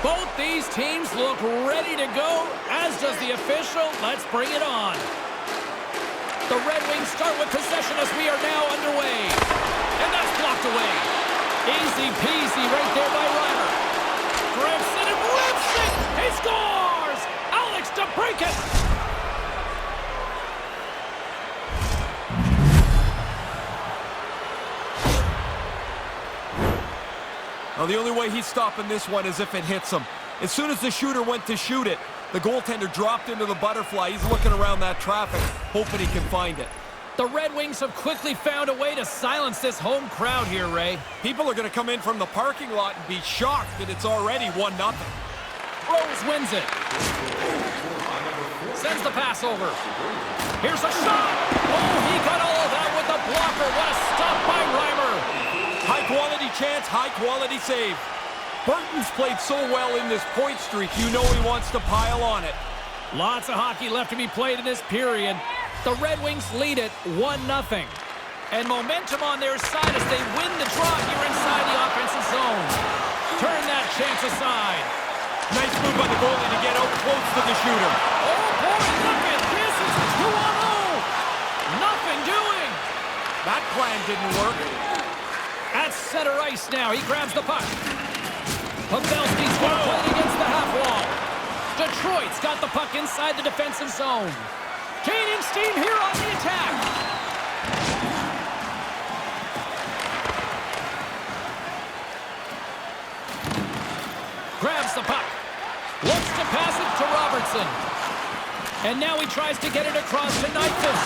Both these teams look ready to go, as does the official. Let's bring it on. The Red Wings start with possession as we are now underway. And that's blocked away. Easy peasy right there by Reimer. Grips it and rips it. He scores! Alex to break it. Well, the only way he's stopping this one is if it hits him. As soon as the shooter went to shoot it, the goaltender dropped into the butterfly. He's looking around that traffic, hoping he can find it. The Red Wings have quickly found a way to silence this home crowd here, Ray. People are going to come in from the parking lot and be shocked that it's already 1-0. Rose wins it. Sends the pass over. Here's a shot. Oh, he got all of that with the blocker. What a stop by Reimer. High-quality chance, high-quality save. Burton's played so well in this point streak, you know he wants to pile on it. Lots of hockey left to be played in this period. The Red Wings lead it 1-0. And momentum on their side as they win the draw here inside the offensive zone. Turn that chance aside. Nice move by the goalie to get out close to the shooter. Oh, boy, look at this. It's 2-0. Nothing doing. That plan didn't work. At center ice now. He grabs the puck. Pavelski's going to play it against the half wall. Detroit's got the puck inside the defensive zone. Gaining steam here on the attack. Grabs the puck. Looks to pass it to Robertson. And now he tries to get it across to Nyquist.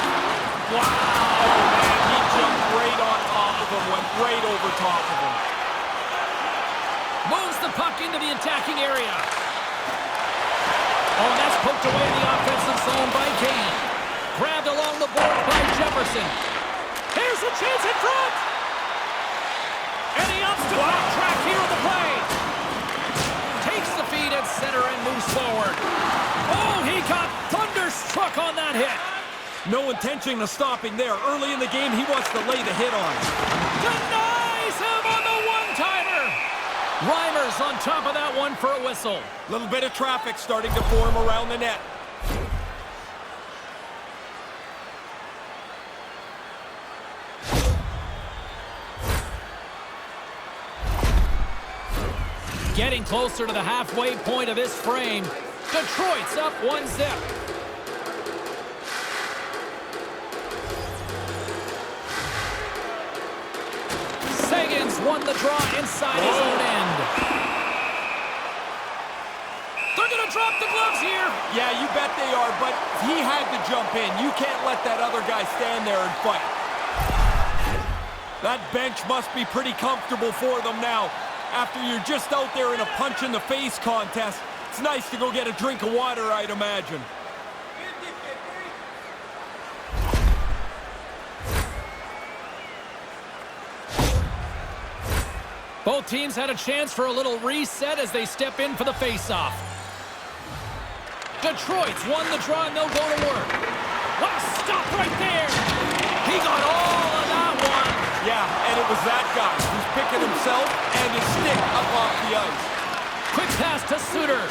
Wow! Man, he jumped right on top of him, went right over top of him. Moves the puck into the attacking area. Oh, and that's poked away in the offensive zone by Kane. Grabbed along the board by Jefferson. Here's a chance in front. And he ups to backtrack here on the play. Takes the feed at center and moves forward. Oh, he got thunderstruck on that hit. No intention of stopping there. Early in the game, he wants to lay the hit on. Denies him on the one-timer. Reimer's on top of that one for a whistle. Little bit of traffic starting to form around the net. Getting closer to the halfway point of this frame. Detroit's up 1-0. Sagan's won the draw inside his own end. They're going to drop the gloves here. Yeah, you bet they are, but he had to jump in. You can't let that other guy stand there and fight. That bench must be pretty comfortable for them now. After you're just out there in a punch-in-the-face contest, it's nice to go get a drink of water, I'd imagine. Both teams had a chance for a little reset as they step in for the face-off. Detroit's won the draw and they'll go to work. What a stop right there! He got all of that one! Yeah, and it was that guy who's picking himself and his stick up off the ice. Quick pass to Suter.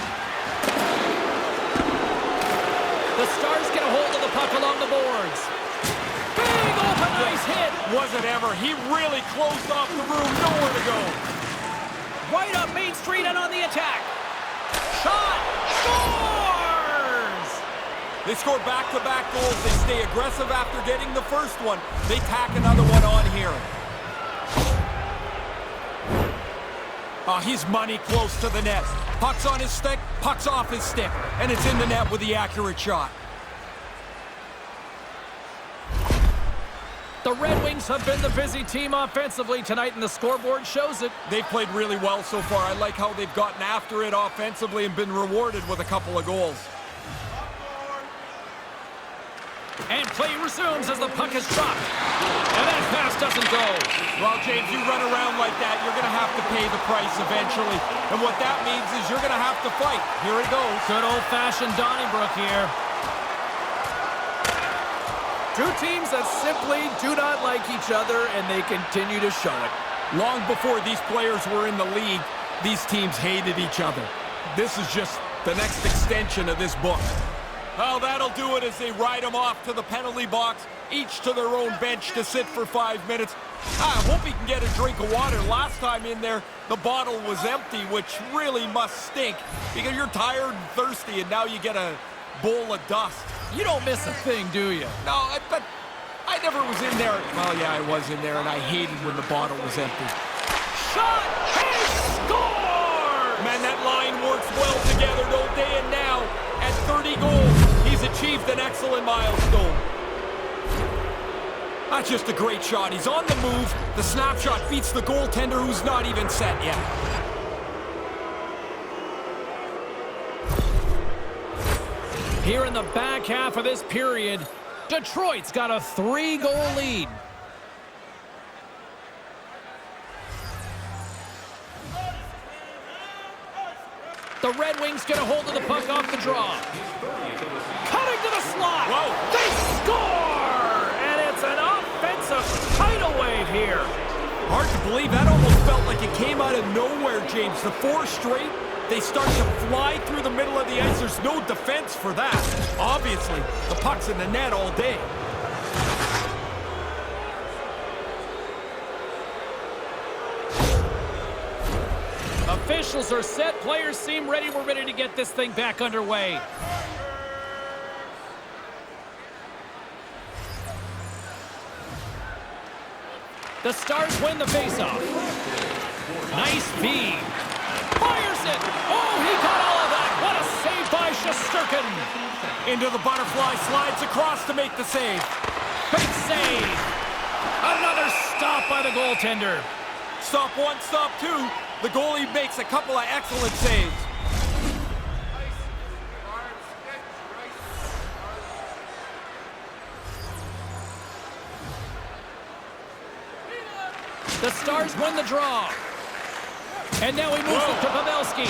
The Stars get a hold of the puck along the boards. Big open ice hit. Was it ever? He really closed off the room. Nowhere to go. Right up Main Street and on the attack. Shot. Scores! They score back-to-back goals. They stay aggressive after getting the first one. They tack another one on here. Oh, he's money close to the net. Puck's on his stick, puck's off his stick, and it's in the net with the accurate shot. The Red Wings have been the busy team offensively tonight, and the scoreboard shows it. They've played really well so far. I like how they've gotten after it offensively and been rewarded with a couple of goals. And play resumes as the puck is dropped. And that pass doesn't go. Well, James, you run around like that, you're going to have to pay the price eventually. And what that means is you're going to have to fight. Here it goes. Good old-fashioned Donnybrook here. Two teams that simply do not like each other, and they continue to show it. Long before these players were in the league, these teams hated each other. This is just the next extension of this book. Well, that'll do it as they ride them off to the penalty box, each to their own bench to sit for 5 minutes. I hope he can get a drink of water. Last time in there, the bottle was empty, which really must stink because you're tired and thirsty, and now you get a bowl of dust. You don't miss a thing, do you? No, but I never was in there. Well, yeah, I was in there, and I hated when the bottle was empty. Shot! He scored! Man, that line works well together, don't they? And now, at 30 goals, he's achieved an excellent milestone. That's just a great shot. He's on the move. The snapshot beats the goaltender who's not even set yet. Here in the back half of this period, Detroit's got a 3-goal lead. The Red Wings get a hold of the puck off the draw. Cutting to the slot. Whoa. They score! And it's an offensive tidal wave here. Hard to believe. That almost felt like it came out of nowhere, James. The 4 straight, they start to fly through the middle of the ice. There's no defense for that. Obviously, the puck's in the net all day. Officials are set. Players seem ready. We're ready to get this thing back underway. The Stars win the faceoff. Nice feed. Fires it. Oh, he got all of that. What a save by Shesterkin. Into the butterfly, slides across to make the save. Big save. Another stop by the goaltender. Stop 1, stop 2. The goalie makes a couple of excellent saves. The Stars win the draw. And now he moves it to Pavelski.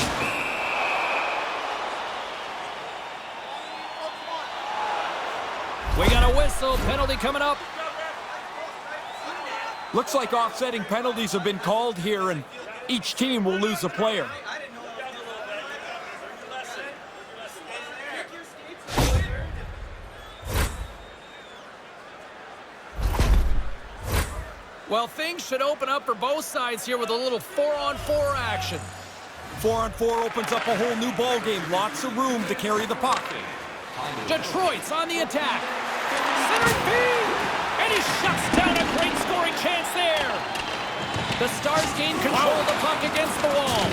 We got a whistle. Penalty coming up. Looks like offsetting penalties have been called here, and each team will lose a player. Well, things should open up for both sides here with a little 4-on-4 action. 4-on-4 opens up a whole new ball game. Lots of room to carry the puck. Detroit's on the attack. Center feed! And he shuts down a great scoring chance there. The Stars gain control of the puck against the wall.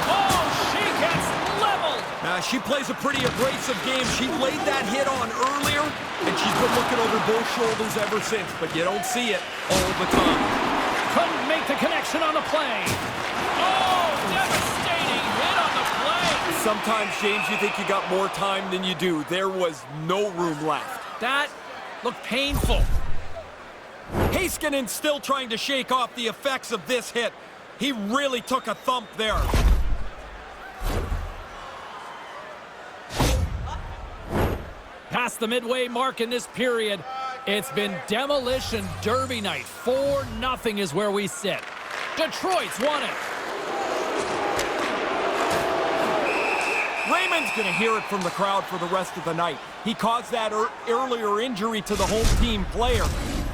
Oh, she gets leveled. She plays a pretty abrasive game. She laid that hit on earlier, and she's been looking over both shoulders ever since, but you don't see it all the time. Couldn't make the connection on the play. Oh, devastating hit on the play. Sometimes, James, you think you got more time than you do. There was no room left. That looked painful. Haskinen's still trying to shake off the effects of this hit. He really took a thump there. Past the midway mark in this period, it's been demolition derby night. 4-0 is where we sit. Detroit's won it. Raymond's going to hear it from the crowd for the rest of the night. He caused that earlier injury to the home team player,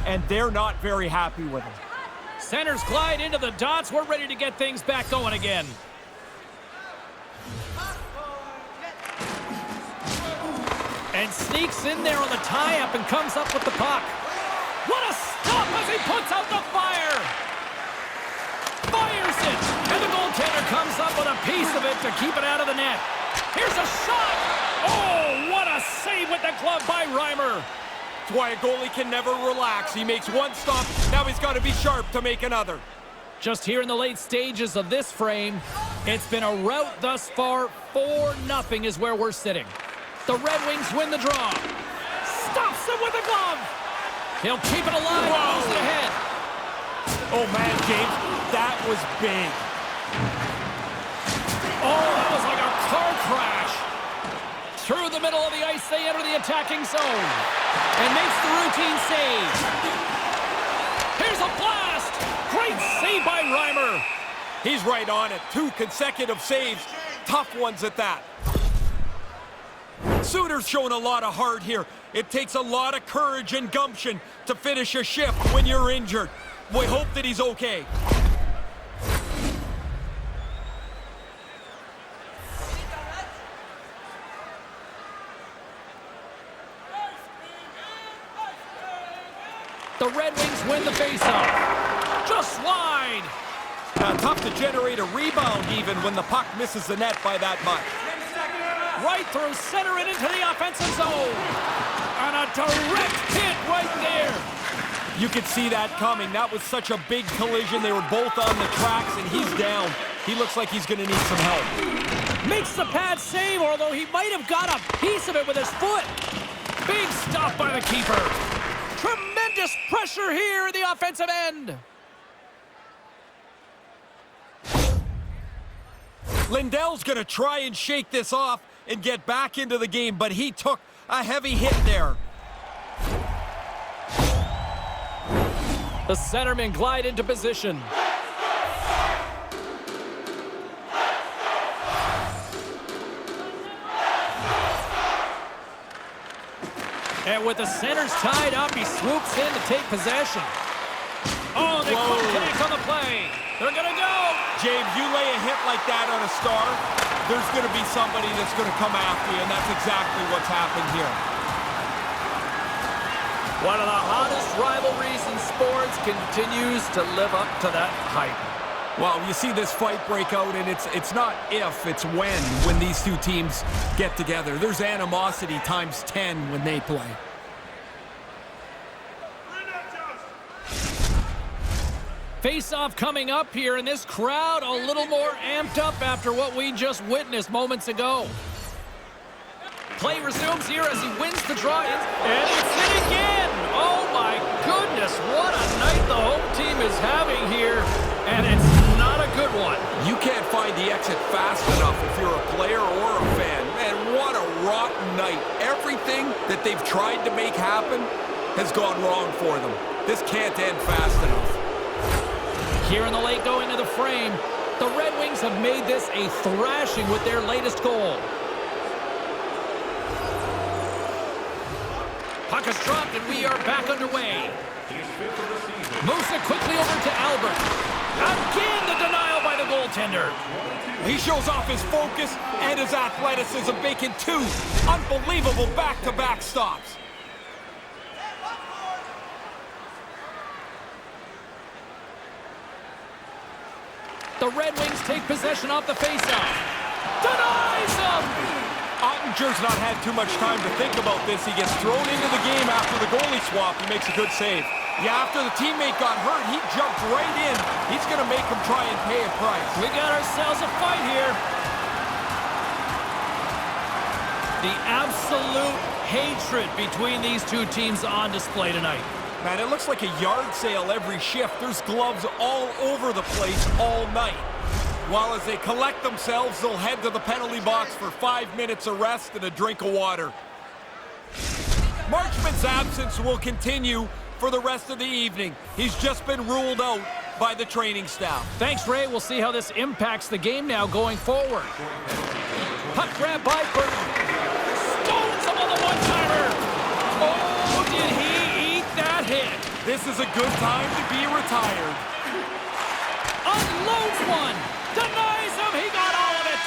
and they're not very happy with him. Centers glide into the dots. We're ready to get things back going again. And sneaks in there on the tie-up and comes up with the puck. What a stop as he puts out the fire! Fires it! And the goaltender comes up with a piece of it to keep it out of the net. Here's a shot! Oh, what a save with the glove by Reimer! That's why a goalie can never relax. He makes one stop, now he's got to be sharp to make another. Just here in the late stages of this frame, it's been a rout thus far. 4-0 is where we're sitting. The Red Wings win the draw. Stops him with a glove. He'll keep it alive. Moves it ahead. Oh, man, James, that was big. Oh, that was like a car crash. Through the middle of the ice, they enter the attacking zone. And makes the routine save. Here's a blast. Great save by Reimer. He's right on it. 2 consecutive saves. Tough ones at that. Suter's showing a lot of heart here. It takes a lot of courage and gumption to finish a shift when you're injured. We hope that he's okay. The Red Wings win the faceoff. Just wide. Tough to generate a rebound even when the puck misses the net by that much. Right through center and into the offensive zone. And a direct hit right there. You could see that coming. That was such a big collision. They were both on the tracks, and he's down. He looks like he's going to need some help. Makes the pad save, although he might have got a piece of it with his foot. Big stop by the keeper. Tremendous pressure here in the offensive end. Lindell's going to try and shake this off and get back into the game, but he took a heavy hit there. The centermen glide into position. And with the centers tied up, he swoops in to take possession. Oh, they couldn't connect on the play. They're going to go. James, you lay a hit like that on a star, there's going to be somebody that's going to come after you, and that's exactly what's happened here. One of the hottest rivalries in sports continues to live up to that hype. Well, you see this fight break out, and it's not if, it's when these two teams get together. There's animosity times 10 when they play. Face-off coming up here, and this crowd a little more amped up after what we just witnessed moments ago. Play resumes here as he wins the draw, and it's in again! Oh my goodness, what a night the home team is having here, and it's not a good one. You can't find the exit fast enough if you're a player or a fan. Man, what a rotten night. Everything that they've tried to make happen has gone wrong for them. This can't end fast enough. Here in the late going to the frame, the Red Wings have made this a thrashing with their latest goal. Puck is dropped and we are back underway. Moves it quickly over to Albert. Again, the denial by the goaltender. He shows off his focus and his athleticism, making two unbelievable back-to-back stops. The Red Wings take possession off the faceoff. Denies him! Ottinger's not had too much time to think about this. He gets thrown into the game after the goalie swap. He makes a good save. Yeah, after the teammate got hurt, he jumped right in. He's going to make him try and pay a price. We got ourselves a fight here. The absolute hatred between these two teams on display tonight. Man, it looks like a yard sale every shift. There's gloves all over the place all night. While as they collect themselves, they'll head to the penalty box for 5 minutes of rest and a drink of water. Marchman's absence will continue for the rest of the evening. He's just been ruled out by the training staff. Thanks, Ray. We'll see how this impacts the game now going forward. Puck grab by Burton. Stones him on the one-timer. Oh, did he eat that hit? This is a good time to be retired. Unloads one. Denies him. He got all of it.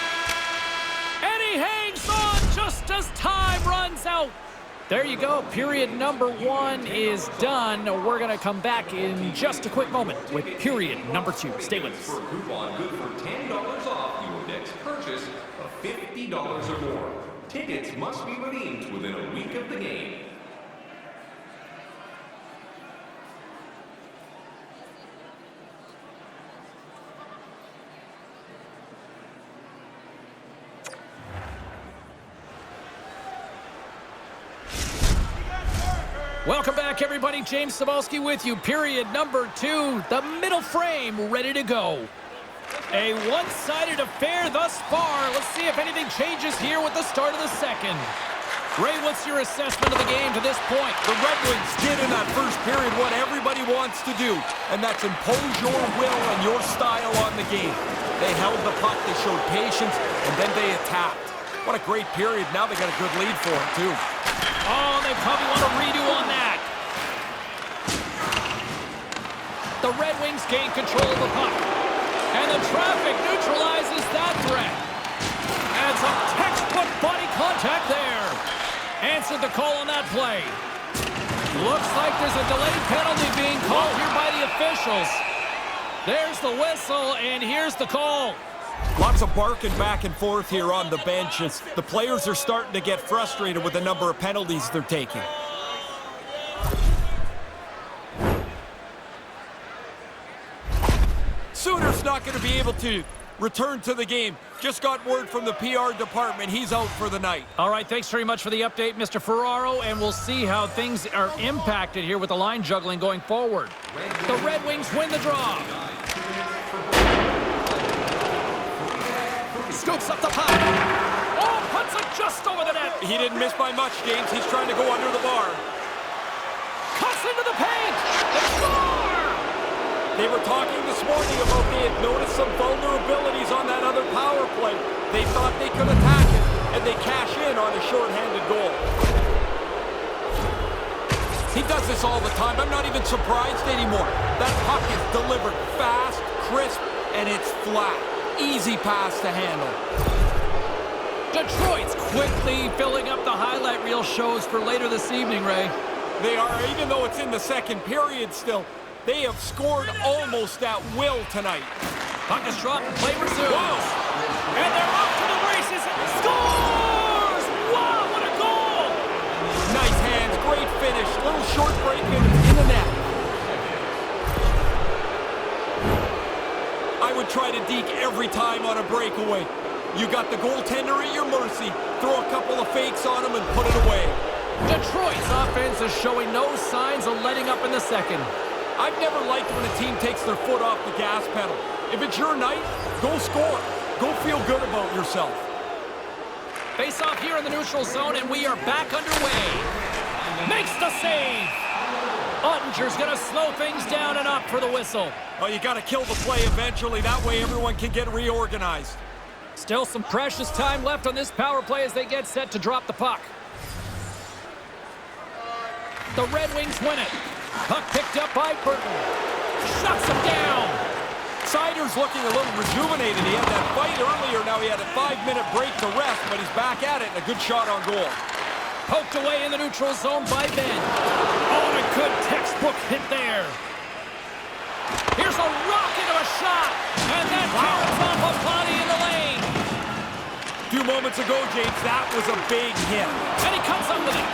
And he hangs on just as time runs out. There you go. Period number 1 is done. We're going to come back in just a quick moment with period number 2. Stay with us. For a coupon good for $10 off your next purchase of $50 or more. Tickets must be redeemed within a week of the game. Welcome back, everybody. James Cybulski with you. Period number 2, the middle frame ready to go. A one-sided affair thus far. Let's see if anything changes here with the start of the second. Ray, what's your assessment of the game to this point? The Red Wings did in that first period what everybody wants to do, and that's impose your will and your style on the game. They held the puck, they showed patience, and then they attacked. What a great period. Now they got a good lead for it, too. Oh, they probably want a redo on that. The Red Wings gain control of the puck. And the traffic neutralizes that threat. And some textbook body contact there. Answered the call on that play. Looks like there's a delayed penalty being called here by the officials. There's the whistle, and here's the call. Lots of barking back and forth here on the benches. The players are starting to get frustrated with the number of penalties they're taking. Suter's not going to be able to return to the game. Just got word from the PR department. He's out for the night. All right, thanks very much for the update, Mr. Ferraro, and we'll see how things are impacted here with the line juggling going forward. The Red Wings win the draw. Scoops up the puck. Oh, puts it just over the net. He didn't miss by much, James. He's trying to go under the bar. Cuts into the paint. They score! They were talking this morning about they had noticed some vulnerabilities on that other power play. They thought they could attack it, and they cash in on a shorthanded goal. He does this all the time. I'm not even surprised anymore. That puck is delivered fast, crisp, and it's flat. Easy pass to handle. Detroit's quickly filling up the highlight reel shows for later this evening, Ray. They are, even though it's in the second period still, they have scored almost at will tonight. Puck is dropped and play resumes. And they're off to the races. Scores! Wow, what a goal! Nice hands, great finish. Little short break in the net. I would try to deke every time on a breakaway. You got the goaltender at your mercy. Throw a couple of fakes on him and put it away. Detroit's offense is showing no signs of letting up in the second. I've never liked when a team takes their foot off the gas pedal. If it's your night, go score. Go feel good about yourself. Face off here in the neutral zone, and we are back underway. Makes the save. Ottinger's going to slow things down and up for the whistle. Well, you got to kill the play eventually. That way everyone can get reorganized. Still some precious time left on this power play as they get set to drop the puck. The Red Wings win it. Puck picked up by Burton. Shuts him down. Sider's looking a little rejuvenated. He had that fight earlier. Now he had a 5-minute break to rest, but he's back at it and a good shot on goal. Poked away in the neutral zone by Ben. Oh, and a good textbook hit there. Here's a rocket of a shot. And that carries off a body in the lane. A few moments ago, James, that was a big hit. And he comes up with it.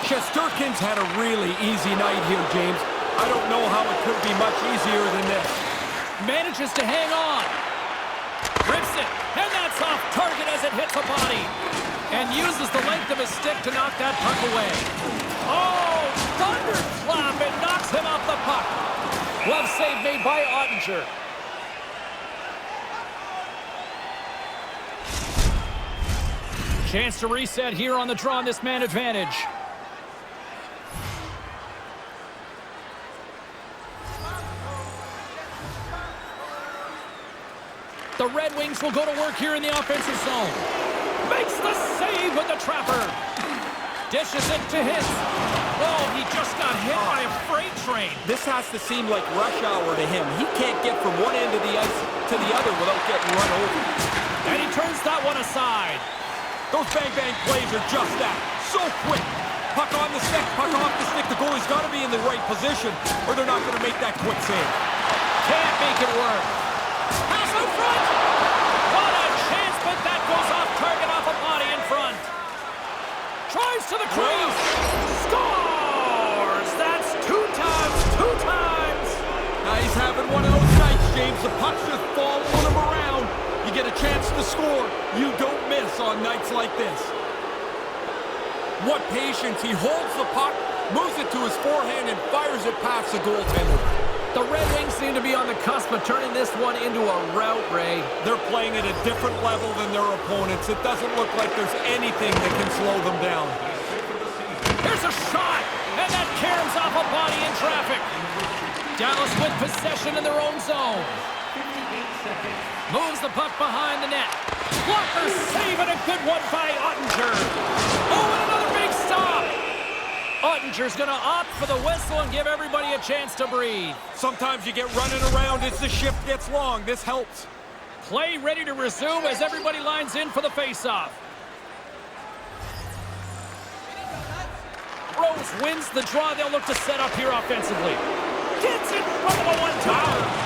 Shesterkin's had a really easy night here, James. I don't know how it could be much easier than this. Manages to hang on. Rips it. And that's off target as it hits a body. And uses the length of his stick to knock that puck away. Oh, thunderclap. It knocks him off the puck. Glove save made by Ottinger. Chance to reset here on the draw on this man advantage. The Red Wings will go to work here in the offensive zone. Makes the save with the trapper. Dishes it to Hintz. Oh, he just got hit by a freight train. This has to seem like rush hour to him. He can't get from one end of the ice to the other without getting run over. And he turns that one aside. Those bang-bang plays are just that. So quick. Puck on the stick, puck off the stick. The goalie's got to be in the right position or they're not going to make that quick save. Can't make it work. Pass out front. What a chance, but that goes off target off a body in front. Tries to the crease. Scores! That's two times. Now he's having one of those nights, James. The puck's just following him around. You get a chance to score. You don't miss on nights like this. What patience. He holds the puck, moves it to his forehand, and fires it past the goaltender. The Red Wings seem to be on the cusp of turning this one into a rout, Ray. They're playing at a different level than their opponents. It doesn't look like there's anything that can slow them down. Here's a shot, and that caroms off a body in traffic. Dallas with possession in their own zone. Moves the puck behind the net. Blocker save, and a good one by Ottinger. Oh, and another big stop. Ottinger's going to opt for the whistle and give everybody a chance to breathe. Sometimes you get running around as the shift gets long. This helps. Play ready to resume as everybody lines in for the faceoff. Rose wins the draw. They'll look to set up here offensively. Gets in front of a one-timer.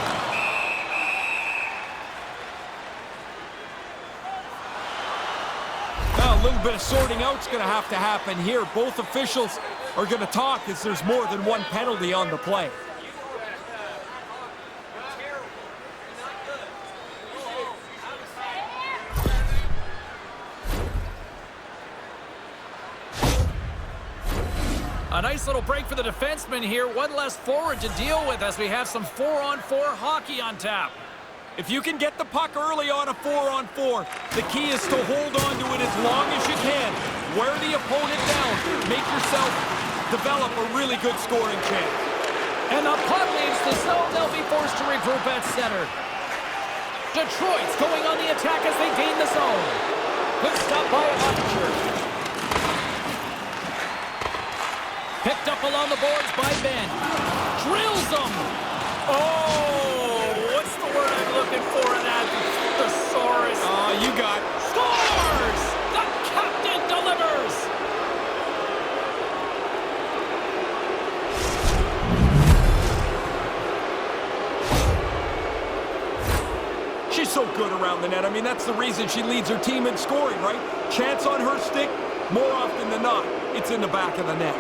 A little bit of sorting out's going to happen here. Both officials are going to talk as there's more than one penalty on the play. A nice little break for the defenseman here. One less forward to deal with as we have some 4-on-4 hockey on tap. If you can get the puck early on a 4-on-4, the key is to hold on to it as long as you can. Wear the opponent down. Make yourself develop a really good scoring chance. And the puck leaves the zone. They'll be forced to regroup at center. Detroit's going on the attack as they gain the zone. Good stop by Ottinger. Picked up along the boards by Ben. Drills them. Oh, what's the word I'm looking for in that thesaurus? You got it. Scores! The captain delivers! She's so good around the net. I mean, that's the reason she leads her team in scoring, right? Chance on her stick, more often than not, it's in the back of the net.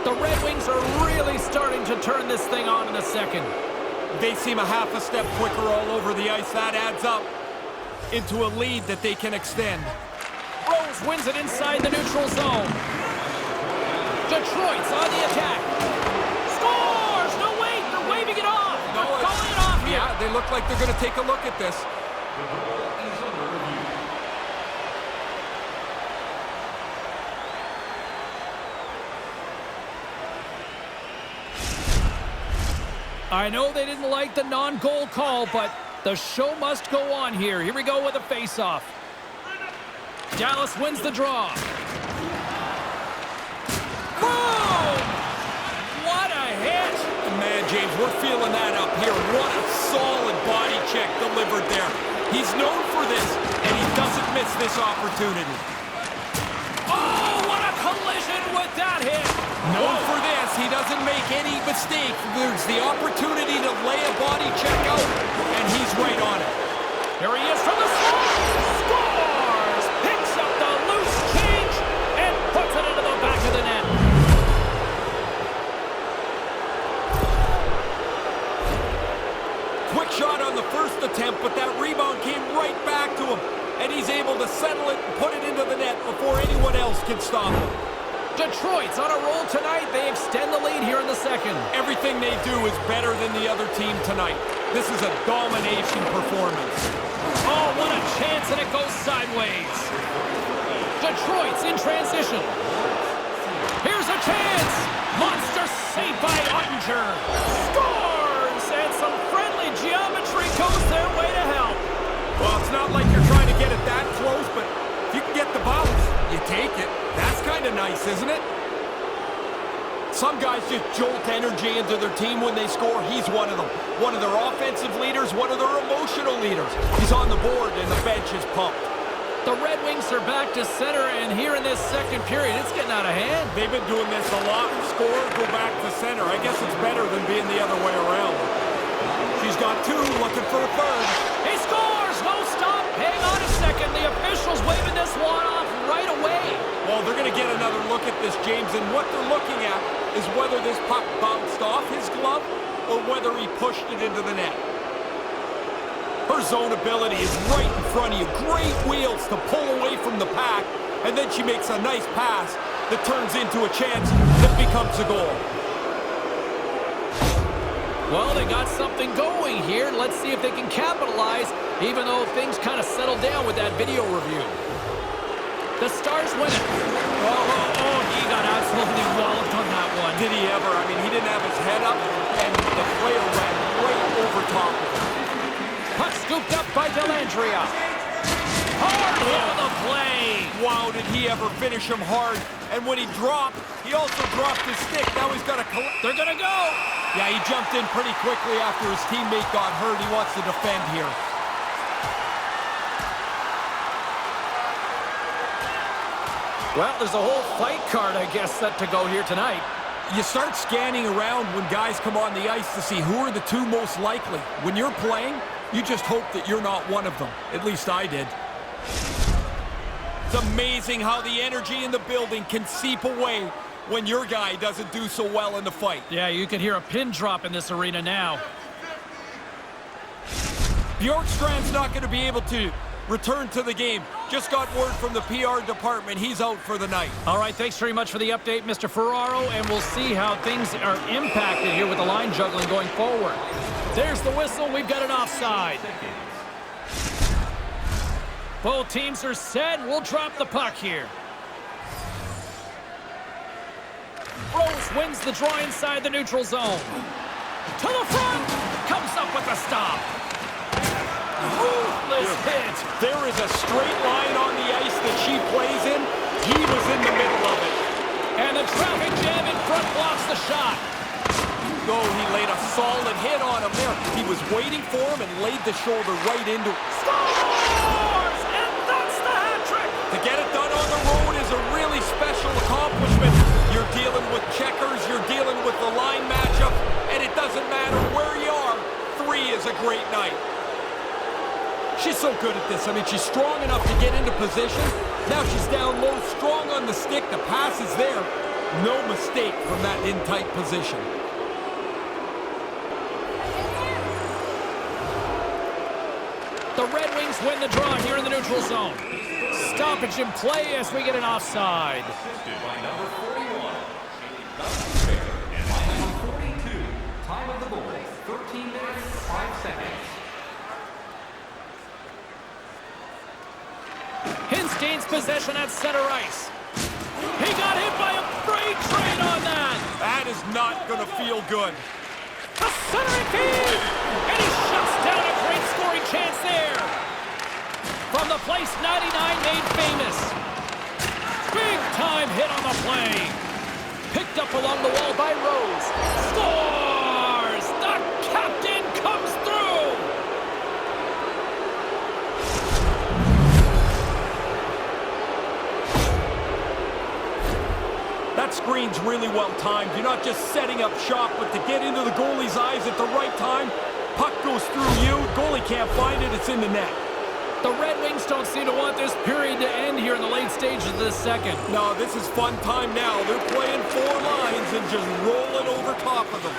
The Red Wings are really starting to turn this thing on in the second. They seem a half a step quicker all over the ice. That adds up into a lead that they can extend. Rose wins it inside the neutral zone. Detroit's on the attack. Scores! No, wait, they're waving it off. They're calling it off here. Yeah, they look like they're going to take a look at this. I know they didn't like the non-goal call, but the show must go on here. Here we go with a face-off. Dallas wins the draw. Boom! What a hit! Man, James, we're feeling that up here. What a solid body check delivered there. He's known for this, and he doesn't miss this opportunity. Oh, what a collision with that hit! Known for this, he doesn't make any mistake. There's the opportunity to lay a body check out, and he's right on it. Here he is from the slot. Scores! Picks up the loose change and puts it into the back of the net. Quick shot on the first attempt, but that rebound came right back to him, and he's able to settle it and put it into the net before anyone else can stop him. Detroit's on a roll tonight. They extend the lead here in the second. Everything they do is better than the other team tonight. This is a domination performance. Oh, what a chance, and it goes sideways. Detroit's in transition. Here's a chance. Monster save by Ottinger. Scores! And some friendly geometry goes their way to help. Well, it's not like you're trying to get it that close, but if you can get the bounce, you take it. That's kind of nice, isn't it? Some guys just jolt energy into their team when they score. He's one of them. One of their offensive leaders, one of their emotional leaders. He's on the board and the bench is pumped. The Red Wings are back to center, and here in this second period, it's getting out of hand. They've been doing this a lot. Score, go back to center. I guess it's better than being the other way around. She's got two, looking for a third. He scores! No stop! Hang on a second. The official's waving this one off right away. Well, they're going to get another look at this, James, and what they're looking at is whether this puck bounced off his glove or whether he pushed it into the net. Her zone ability is right in front of you. Great wheels to pull away from the pack, and then she makes a nice pass that turns into a chance that becomes a goal. Well, they got something going here. Let's see if they can capitalize, even though things kind of settled down with that video review. The Stars win it. Oh, he got absolutely walloped on that one. Did he ever? I mean, he didn't have his head up, and the player ran right over top of him. Puck scooped up by Dellandrea. Hard hit on the play. Wow, did he ever finish him hard. And when he dropped, he also dropped his stick. Now he's got to collect. They're going to go. Yeah, he jumped in pretty quickly after his teammate got hurt. He wants to defend here. Well, there's a whole fight card, I guess, set to go here tonight. You start scanning around when guys come on the ice to see who are the two most likely. When you're playing, you just hope that you're not one of them. At least I did. It's amazing how the energy in the building can seep away when your guy doesn't do so well in the fight. Yeah, you can hear a pin drop in this arena now. Bjorkstrand's not going to be able to return to the game. Just got word from the PR department. He's out for the night. All right, thanks very much for the update, Mr. Ferraro, and we'll see how things are impacted here with the line juggling going forward. There's the whistle. We've got an offside. Both teams are set. We'll drop the puck here. Rose wins the draw inside the neutral zone. To the front. Comes up with the stop. Ruthless hit. There is a straight line on the ice that she plays in. He was in the middle of it. And the traffic jam in front blocks the shot. Oh, he laid a solid hit on him there. He was waiting for him and laid the shoulder right into it. Scores! And that's the hat trick. To get it done on the road is a really special accomplishment. You're dealing with checkers, you're dealing with the line matchup, and it doesn't matter where you are. 3 is a great night. She's so good at this. I mean, she's strong enough to get into position. Now she's down low, strong on the stick. The pass is there. No mistake from that in-tight position. The Red Wings win the draw here in the neutral zone. Stoppage in play as we get an offside. Assisted by number 41, and by number 42. Time of the goal, 13 minutes, 5 seconds. Hintz gains possession at center ice. He got hit by a freight train on that. That is not going to feel good. A centering feed. And he shuts down a great scoring chance there. From the place 99 made famous. Big time hit on the play. Picked up along the wall by Rose. Scores! The captain comes through. That screen's really well timed. You're not just setting up shop, but to get into the goalie's eyes at the right time. Puck goes through you. Goalie can't find it. It's in the net. The Red Wings don't seem to want this period to end here in the late stages of this second. No, this is fun time now. They're playing 4 lines and just rolling over top of them.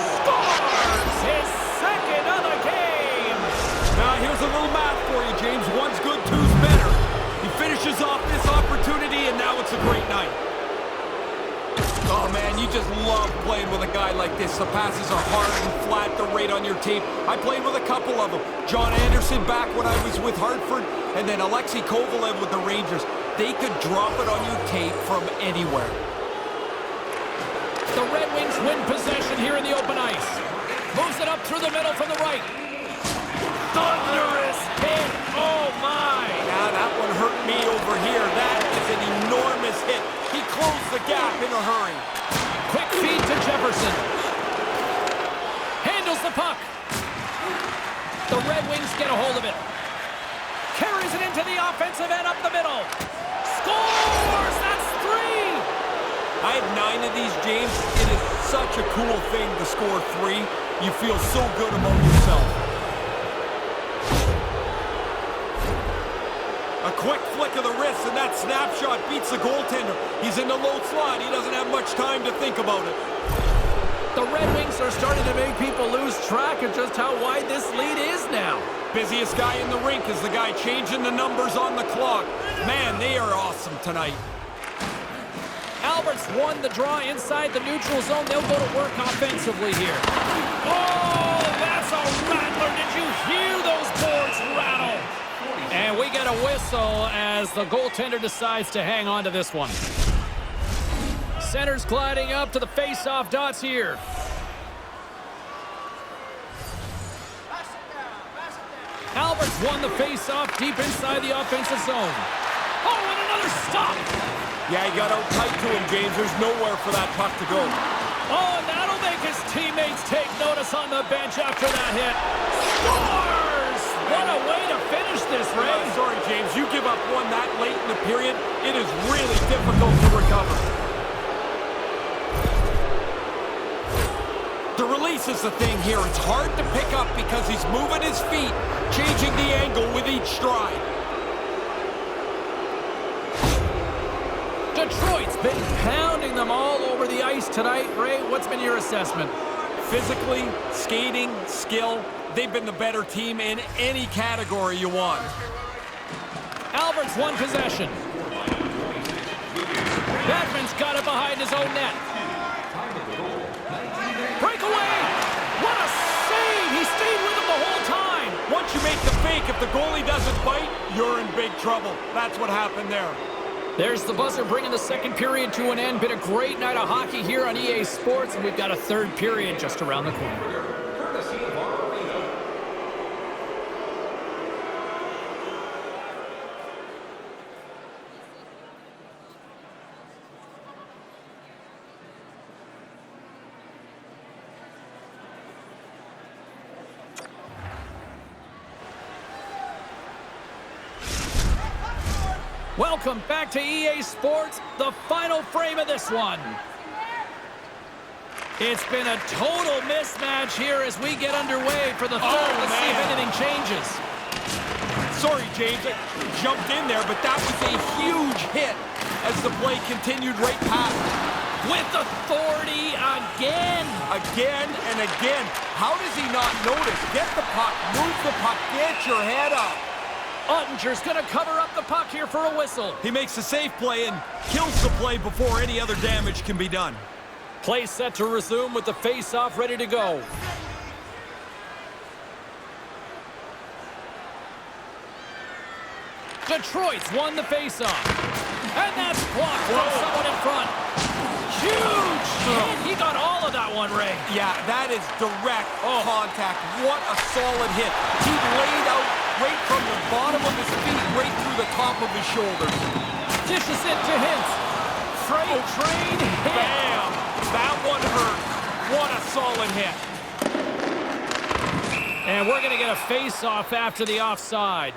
Scores his second of the game. Now, here's a little math for you, James. 1's good, 2's better. He finishes off this opportunity, and now it's a great night. Oh, man, you just love playing with a guy like this. The passes are hard and flat. They're right on your tape. I played with a couple of them. John Anderson back when I was with Hartford, and then Alexei Kovalev with the Rangers. They could drop it on your tape from anywhere. The Red Wings win possession here in the open ice. Moves it up through the middle from the right. Thunderous hit. Oh, my. Now, that one hurt me over here. That is an enormous hit. He closed the gap in a hurry. Quick feed to Jefferson. Handles the puck. The Red Wings get a hold of it. Carries it into the offensive end up the middle. Scores! That's 3! I had 9 of these, James. It is such a cool thing to score 3. You feel so good about yourself. A quick flick of the wrist, and that snapshot beats the goaltender. He's in the low slot. He doesn't have much time to think about it. The Red Wings are starting to make people lose track of just how wide this lead is now. Busiest guy in the rink is the guy changing the numbers on the clock. Man, they are awesome tonight. Albert's won the draw inside the neutral zone. They'll go to work offensively here. Oh, that's a rattler. Did you hear those boards rattle? And we get a whistle as the goaltender decides to hang on to this one. Center's gliding up to the face-off dots here. Albert's won the face-off deep inside the offensive zone. Oh, and another stop! Yeah, he got out tight to him, James. There's nowhere for that puck to go. Oh, and that'll make his teammates take notice on the bench after that hit. Scores! What a way to finish this, Ray. Sorry, James. You give up one that late in the period, it is really difficult to recover. The release is the thing here. It's hard to pick up because he's moving his feet, changing the angle with each stride. Detroit's been pounding them all over the ice tonight. Ray, what's been your assessment? Physically, skating, skill, they've been the better team in any category you want. Albert's won possession. Batman's got it behind his own net. Breakaway! What a save! He stayed with him the whole time. Once you make the fake, if the goalie doesn't bite, you're in big trouble. That's what happened there. There's the buzzer bringing the second period to an end. Been a great night of hockey here on EA Sports, and we've got a third period just around the corner. Welcome back to EA Sports, the final frame of this one. It's been a total mismatch here as we get underway for the third. Let's see if anything changes. Sorry, James, I jumped in there, but that was a huge hit as the play continued right past him. With authority again. Again and again. How does he not notice? Get the puck, move the puck, get your head up. Ottinger's going to cover up the puck here for a whistle. He makes a safe play and kills the play before any other damage can be done. Play set to resume with the face-off ready to go. Detroit's won the face-off. And that's blocked from someone in front. Huge hit. He got all of that one, Ray. Yeah, that is direct contact. What a solid hit. He laid out right from the bottom of his feet, right through the top of his shoulders. Dishes it to Hintz. Freight train hit. Bam! That one hurt. What a solid hit. And we're going to get a face-off after the offside.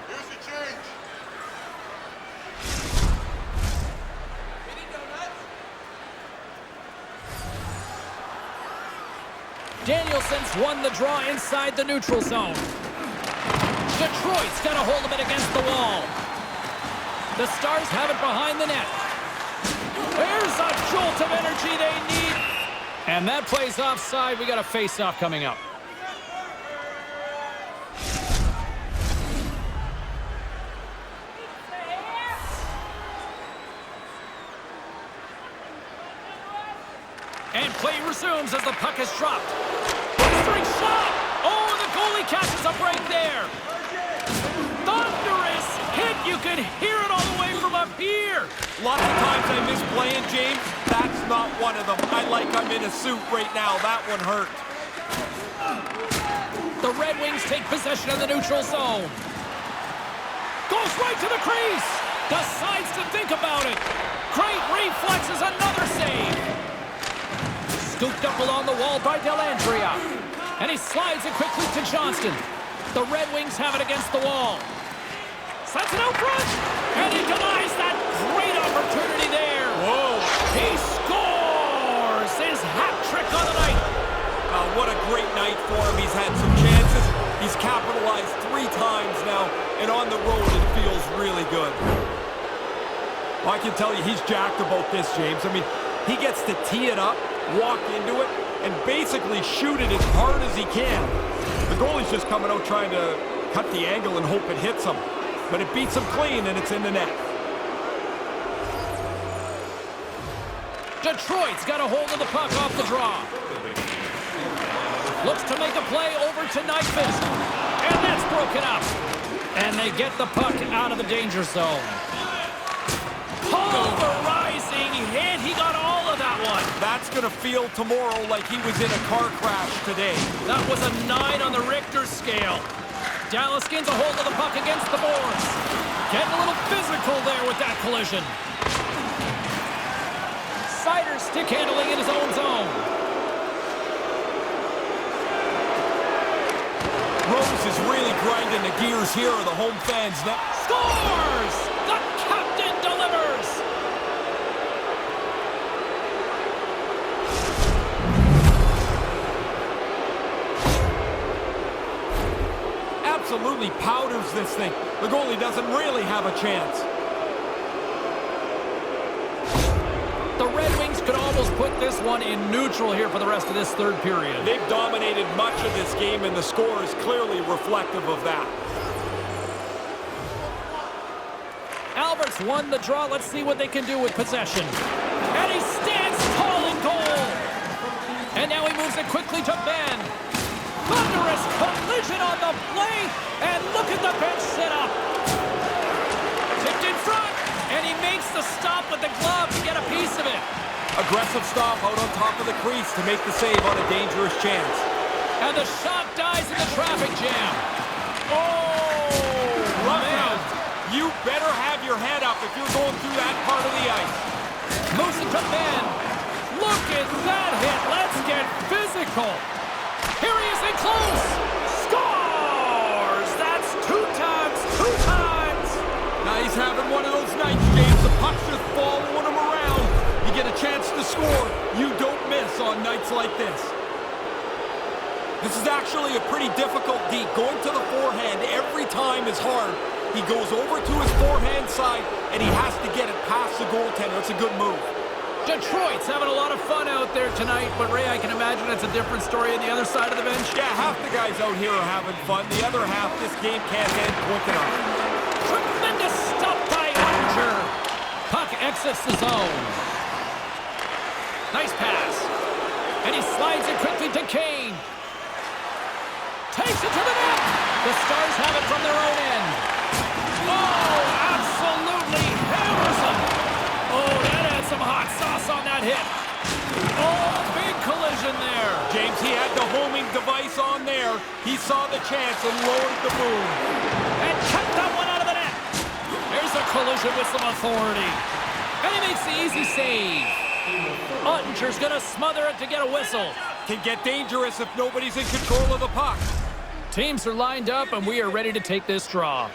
Danielson's won the draw inside the neutral zone. Detroit's got a hold of it against the wall. The Stars have it behind the net. There's a jolt of energy they need. And that plays offside. We got a face-off coming up. And play resumes as the puck is dropped. Blistering shot! Oh, the goalie catches a break there. Thunderous hit! You can hear it all the way from up here. Lots of times I miss playing, James. That's not one of them. I like I'm in a suit right now. That one hurt. The Red Wings take possession of the neutral zone. Goes right to the crease. Decides to think about it. Great reflexes, another save. Scooped up along the wall by Dellandrea. And he slides it quickly to Johnston. The Red Wings have it against the wall. Sets it out front. And he denies that great opportunity there. Whoa. He scores his hat trick on the night. What a great night for him. He's had some chances. He's capitalized 3 times now. And on the road, it feels really good. Well, I can tell you he's jacked about this, James. I mean, he gets to tee it up, walk into it, and basically shoot it as hard as he can. The goalie's just coming out trying to cut the angle and hope it hits him. But it beats him clean, and it's in the net. Detroit's got a hold of the puck off the draw. Looks to make a play over to Nyquist. And that's broken up. And they get the puck out of the danger zone. Pulverizing hit. He got all of that one. That's going to feel tomorrow like he was in a car crash today. That was a 9 on the Richter scale. Dallas gains a hold of the puck against the boards. Getting a little physical there with that collision. Sider stick handling in his own zone. Rose is really grinding the gears here of the home fans now. Scores! The captain delivers! Absolutely powders this thing. The goalie doesn't really have a chance. The Red Wings could almost put this one in neutral here for the rest of this third period. They've dominated much of this game, and the score is clearly reflective of that. Albert's won the draw. Let's see what they can do with possession. And he stands tall in goal. And now he moves it quickly to Ben. Thunderous collision on the play. And look at the bench set up. Tipped in front. And he makes the stop with the glove to get a piece of it. Aggressive stop out on top of the crease to make the save on a dangerous chance. And the shot dies in the traffic jam. Oh, man. out. You better have your head up if you're going through that part of the ice. Moves it to Ben. Look at that hit. Let's get physical. Here he is in close. Scores! That's 2 times. Now he's having one of those nights, James. The puck's just following him around. You get a chance to score. You don't miss on nights like this. This is actually a pretty difficult deep. Going to the forehand every time is hard. He goes over to his forehand side, and he has to get it past the goaltender. It's a good move. Detroit's having a lot of fun out there tonight, but Ray, I can imagine it's a different story on the other side of the bench. Yeah, half the guys out here are having fun. The other half, this game can't end quick enough. Tremendous stop by Oettinger. Puck exits the zone. Nice pass. And he slides it quickly to Kane. Takes it to the net. The Stars have it from their own end. Oh, absolutely hammers him. Oh, that had some hot sauce on that hit. Oh, big collision there. James, he had the homing device on there. He saw the chance and lowered the boom. And kept that one out of the net. There's a collision with some authority. And he makes the easy save. Oettinger's going to smother it to get a whistle. Can get dangerous if nobody's in control of the puck. Teams are lined up, and we are ready to take this draw.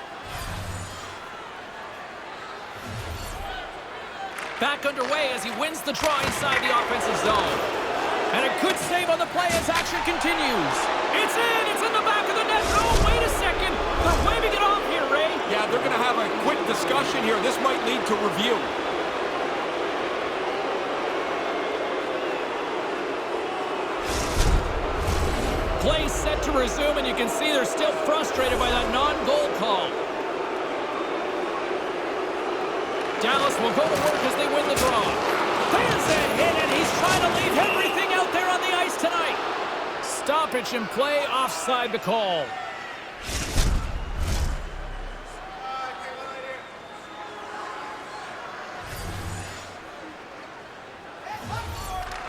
Back underway as he wins the draw inside the offensive zone. And a good save on the play as action continues. It's in! It's in the back of the net! Oh, wait a second! They're waving it off here, Ray! Yeah, they're going to have a quick discussion here. This might lead to review. Play set to resume, and you can see they're still frustrated by that non-goal call. Dallas will go to work as they win the draw. There's a hit, and he's trying to leave everything out there on the ice tonight. Stoppage in play, offside the call.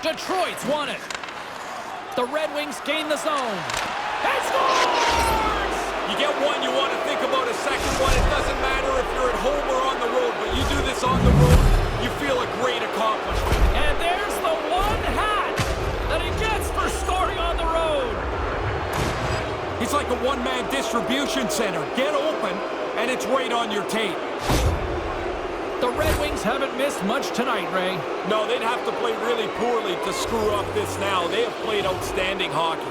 Detroit's won it. The Red Wings gain the zone. And scores! You get one, you want to think about a second one. It doesn't matter if you're at home or on the road, but you do this on the road, you feel a great accomplishment. And there's the one hat that he gets for scoring on the road. He's like a one-man distribution center. Get open, and it's right on your tape. The Red Wings haven't missed much tonight, Ray. No, they'd have to play really poorly to screw up this now. They have played outstanding hockey.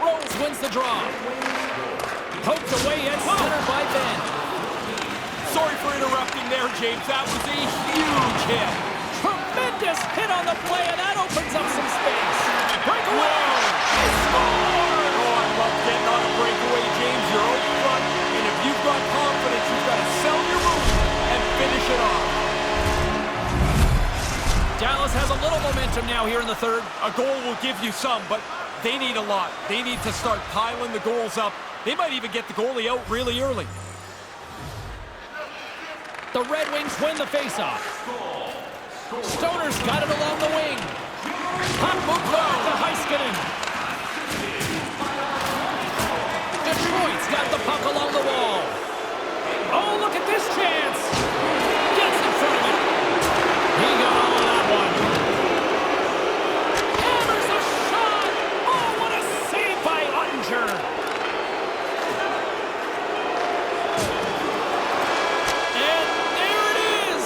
Rose wins the draw. Poked away at center by Ben. Sorry for interrupting there, James. That was a huge hit. Tremendous hit on the play, and that opens up some space. Breakaway! He scored! Oh, I love getting on a breakaway, James. You're out front, and if you've got confidence, you've got to sell your move and finish it off. has a little momentum now here in the third. A goal will give you some, but they need a lot. They need to start piling the goals up. They might even get the goalie out really early. The Red Wings win the faceoff. Stoner's got it along the wing. Puck moved over to Heiskanen. Detroit's got the puck along the wall. Oh, look at this chance. Gets in front of it. He got all of that one. Hammers a shot. Oh, what a save by Ottinger. And there it is.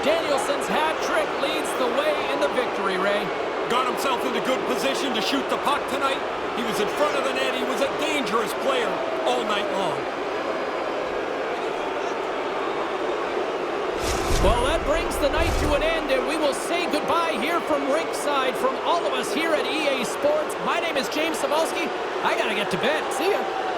Danielson's hat trick leads the way in the victory, Ray. Got himself into good position to shoot the puck tonight. He was in front of the net. He was a dangerous player all night long. Well, that brings the night to an end, and we will say goodbye here from ringside from all of us here at EA Sports. My name is James Cebulski. I got to get to bed. See ya.